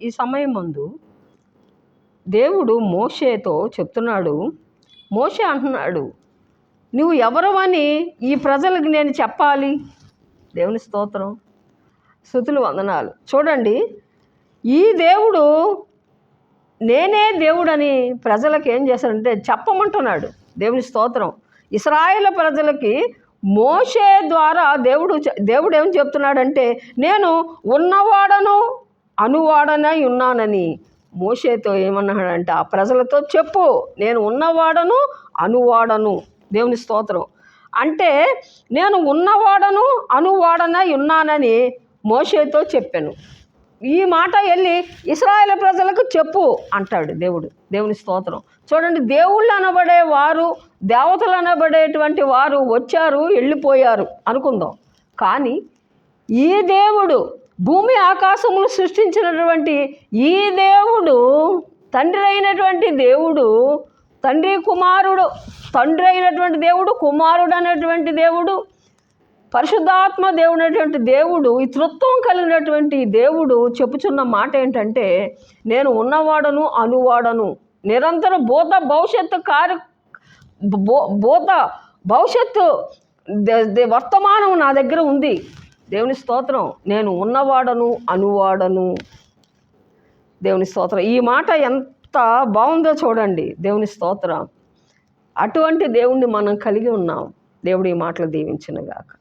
ఈ సమయం ముందు దేవుడు మోషేతో చెప్తున్నాడు. మోషే అంటున్నాడు, నువ్వు ఎవరవని ఈ ప్రజలకు నేను చెప్పాలి. దేవుని స్తోత్రం, స్తుతులు, వందనాలు. చూడండి, ఈ దేవుడు నేనే దేవుడని ప్రజలకు ఏం చేశాడంటే చెప్పమంటున్నాడు. దేవుని స్తోత్రం. ఇశ్రాయేలు ప్రజలకి మోషే ద్వారా దేవుడు ఏం చెప్తున్నాడంటే, నేను ఉన్నవాడను అనువాడనై ఉన్నానని మోషేతో ఏమన్నాడంటే, ఆ ప్రజలతో చెప్పు, నేను ఉన్నవాడను అనువాడను. దేవుని స్తోత్రం. అంటే నేను ఉన్నవాడను అనువాడనై ఉన్నానని మోషేతో చెప్పాను. ఈ మాట వెళ్ళి ఇశ్రాయేలు ప్రజలకు చెప్పు అంటాడు దేవుడు. దేవుని స్తోత్రం. చూడండి, దేవుళ్ళు అనబడే వారు, దేవతలు అనబడేటువంటి వారు వచ్చారు, వెళ్ళిపోయారు అనుకుందాం. కానీ ఈ దేవుడు, భూమి ఆకాశములు సృష్టించినటువంటి ఈ దేవుడు, తండ్రి అయినటువంటి దేవుడు, తండ్రి అయినటువంటి దేవుడు, కుమారుడు అనేటువంటి దేవుడు, పరిశుద్ధాత్మ దేవుడు అనేటువంటి దేవుడు, ఈ త్రిత్వం కలిగినటువంటి దేవుడు చెప్పుచున్న మాట ఏంటంటే, నేను ఉన్నవాడను అనువాడను. నిరంతరం భవిష్యత్తు వర్తమానం నా దగ్గర ఉంది. దేవుని స్తోత్రం. నేను ఉన్నవాడను అనువాడను. దేవుని స్తోత్రం. ఈ మాట ఎంత బాగుందో చూడండి. దేవుని స్తోత్రం. అటువంటి దేవుణ్ణి మనం కలిగి ఉన్నాం. దేవుడు ఈ మాటలు దీవించునుగాక.